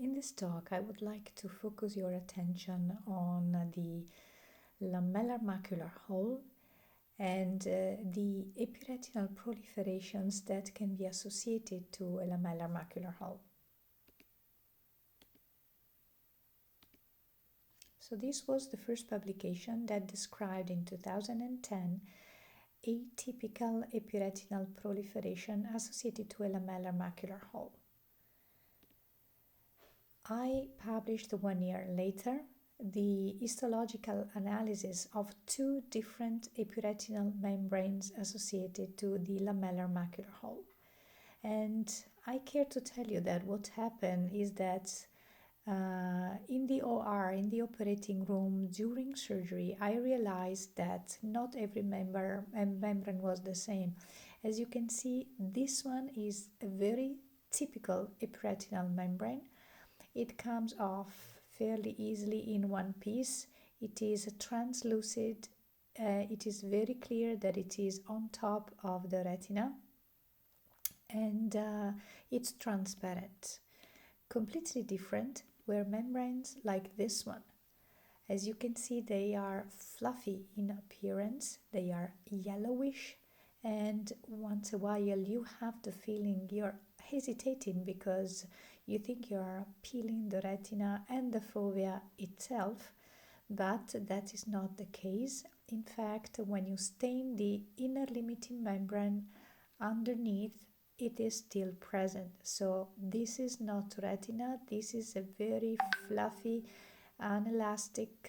In this talk, I would like to focus your attention on the lamellar macular hole and the epiretinal proliferations that can be associated to a lamellar macular hole. So this was the first publication that described in 2010 atypical epiretinal proliferation associated to a lamellar macular hole. I published 1 year later the histological analysis of 2 different epiretinal membranes associated to the lamellar macular hole. And I care to tell you that what happened is that in the OR, in the operating room during surgery, I realized that not every membrane was the same. As you can see, this one is a very typical epiretinal membrane. It comes off fairly easily in one piece. It is translucid. It is very clear that it is on top of the retina, and it's transparent. Completely different were membranes like this one. As you can see, they are fluffy in appearance. They are yellowish, and once a while you have the feeling you're hesitating because you think you're peeling the retina and the fovea itself, but that is not the case. In fact, when you stain the inner limiting membrane underneath, it is still present. So this is not retina, this is a very fluffy, unelastic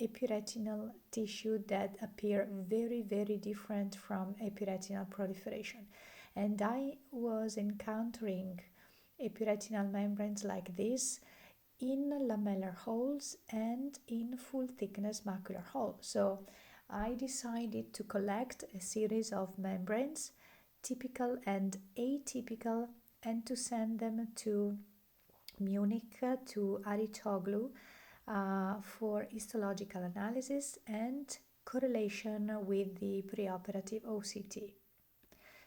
epiretinal tissue that appear very, very different from epiretinal proliferation. And I was encountering epiretinal membranes like this in lamellar holes and in full thickness macular hole. So I decided to collect a series of membranes, typical and atypical, and to send them to Munich, to Aritoğlu, for histological analysis and correlation with the preoperative OCT.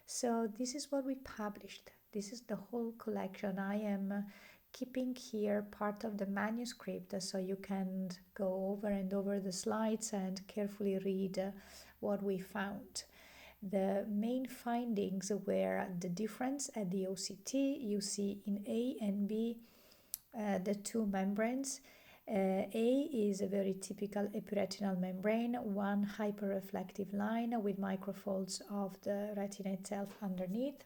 So this is what we published. This is the whole collection. I am keeping here part of the manuscript so you can go over and over the slides and carefully read what we found. The main findings were the difference at the OCT. You see in A and B the 2 membranes. A is a very typical epiretinal membrane, one hyperreflective line with microfolds of the retina itself underneath.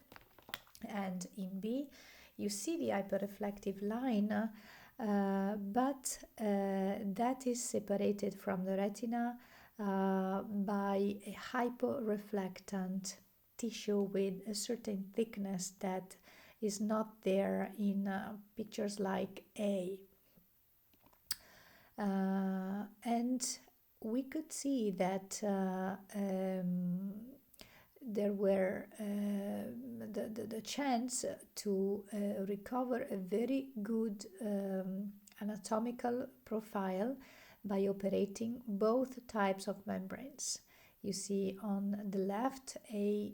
And in B, you see the hyperreflective line, but that is separated from the retina by a hyporeflectant tissue with a certain thickness that is not there in pictures like A. And we could see that there were the chance to recover a very good anatomical profile by operating both types of membranes. You see on the left A,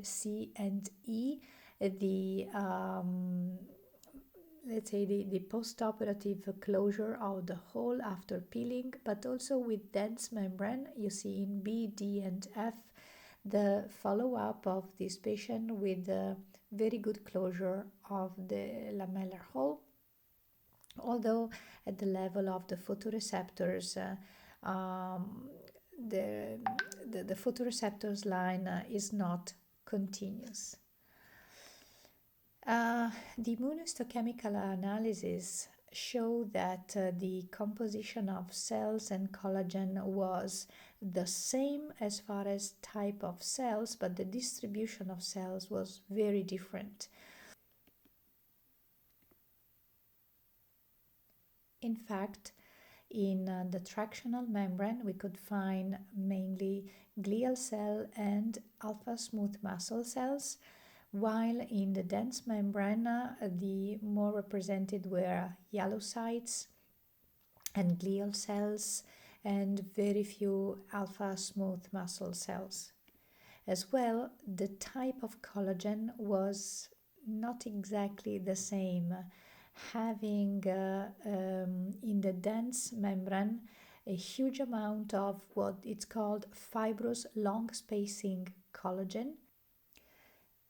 C and E, the let's say the post-operative closure of the hole after peeling, but also with dense membrane. You see in B, D and F the follow-up of this patient with a very good closure of the lamellar hole, although at the level of the photoreceptors the photoreceptors line is not continuous. The immunohistochemical analysis show that the composition of cells and collagen was the same as far as type of cells, but the distribution of cells was very different. In fact, in the tractional membrane, we could find mainly glial cell and alpha smooth muscle cells, while in the dense membrane, the more represented were yellocytes and glial cells and very few alpha smooth muscle cells. As well, the type of collagen was not exactly the same, having in the dense membrane a huge amount of what it's called fibrous long spacing collagen,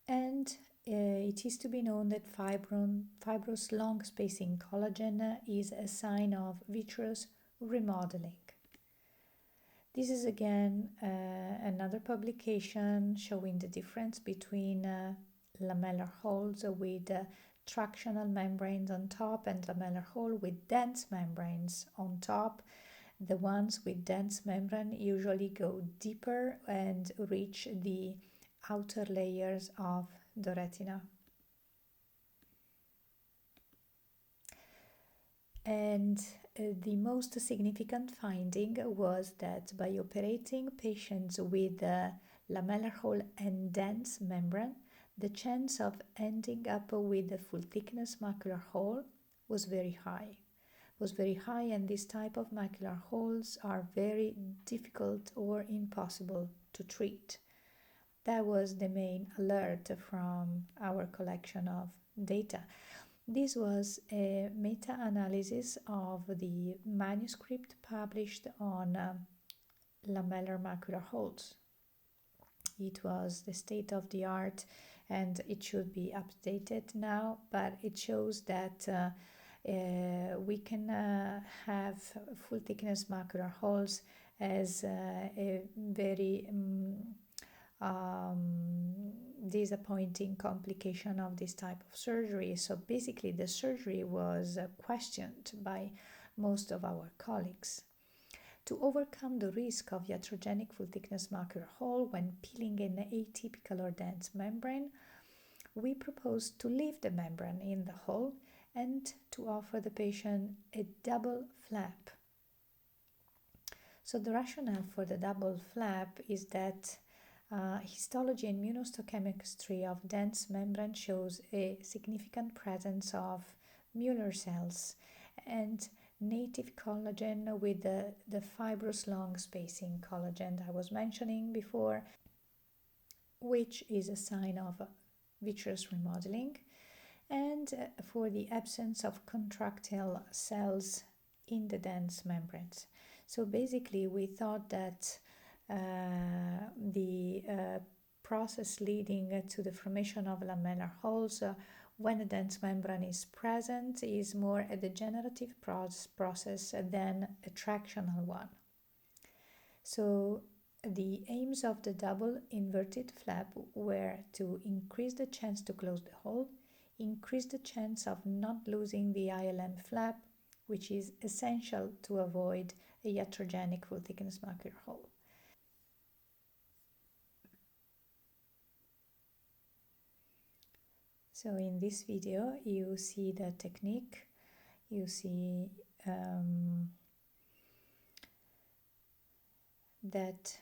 and it is to be known that fibrous long spacing collagen is a sign of vitreous remodeling. This is again another publication showing the difference between lamellar holes with tractional membranes on top and lamellar hole with dense membranes on top. The ones with dense membrane usually go deeper and reach the outer layers of the retina. And the most significant finding was that by operating patients with lamellar hole and dense membrane, the chance of ending up with a full thickness macular hole was very high. And this type of macular holes are very difficult or impossible to treat. That was the main alert from our collection of data. This was a meta-analysis of the manuscript published on lamellar macular holes. It was the state of the art and it should be updated now, but it shows that we can have full thickness macular holes as a very disappointing complication of this type of surgery. So basically the surgery was questioned by most of our colleagues. To overcome the risk of iatrogenic full thickness macular hole when peeling an atypical or dense membrane, we proposed to leave the membrane in the hole and to offer the patient a double flap. So the rationale for the double flap is that histology and immunohistochemistry of dense membrane shows a significant presence of Mueller cells and native collagen with the fibrous long spacing collagen I was mentioning before, which is a sign of vitreous remodeling, and for the absence of contractile cells in the dense membranes. So basically we thought that the process leading to the formation of lamellar holes when a dense membrane is present is more a degenerative process than a tractional one. So the aims of the double inverted flap were to increase the chance to close the hole, increase the chance of not losing the ILM flap, which is essential to avoid a iatrogenic full thickness macular hole. So in this video you see the technique, you see that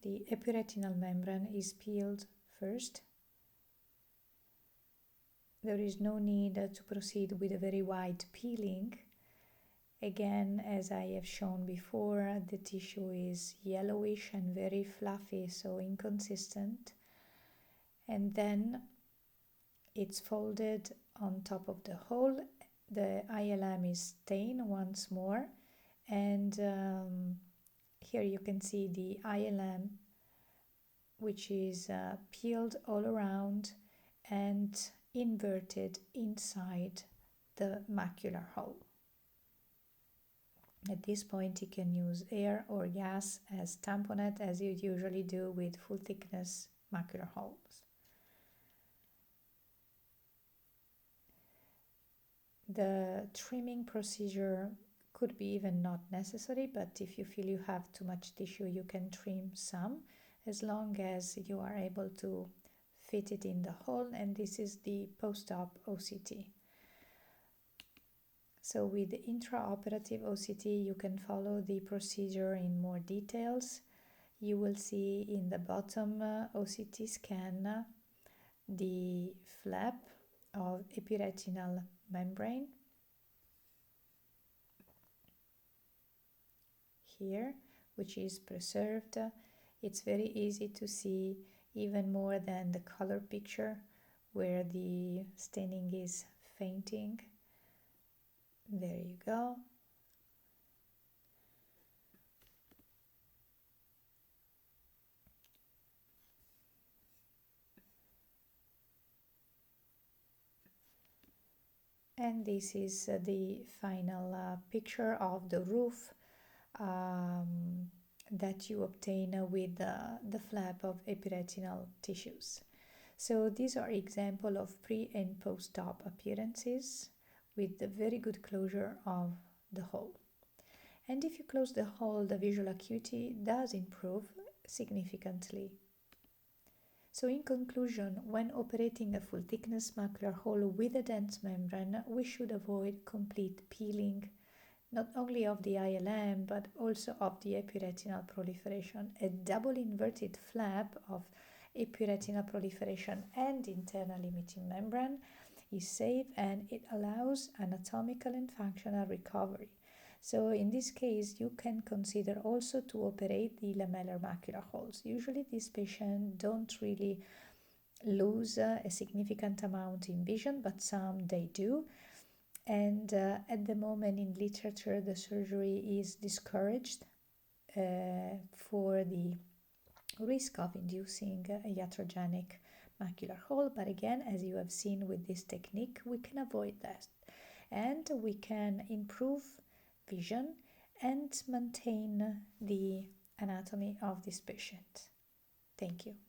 the epiretinal membrane is peeled first. There is no need to proceed with a very wide peeling. Again, as I have shown before, the tissue is yellowish and very fluffy, so inconsistent. And then it's folded on top of the hole. The ILM is stained once more, and here you can see the ILM, which is peeled all around and inverted inside the macular hole. At this point you can use air or gas as tamponade, as you usually do with full thickness macular holes. The trimming procedure could be even not necessary, but if you feel you have too much tissue you can trim some, as long as you are able to fit it in the hole, and this is the post-op OCT. So with the intraoperative OCT you can follow the procedure in more details. You will see in the bottom OCT scan the flap of epiretinal membrane. Here which is preserved. It's very easy to see, even more than the color picture where the staining is fainting. There you go. And this is the final picture of the roof that you obtain with the flap of epiretinal tissues. So these are examples of pre and post-op appearances with the very good closure of the hole. And if you close the hole, the visual acuity does improve significantly. So in conclusion, when operating a full thickness macular hole with a dense membrane, we should avoid complete peeling, not only of the ILM but also of the epiretinal proliferation. A double inverted flap of epiretinal proliferation and internal limiting membrane is safe, and it allows anatomical and functional recovery. So in this case, you can consider also to operate the lamellar macular holes. Usually these patients don't really lose a significant amount in vision, but some they do. And at the moment in literature, the surgery is discouraged for the risk of inducing a iatrogenic macular hole. But again, as you have seen with this technique, we can avoid that. And we can improve vision and maintain the anatomy of this patient. Thank you.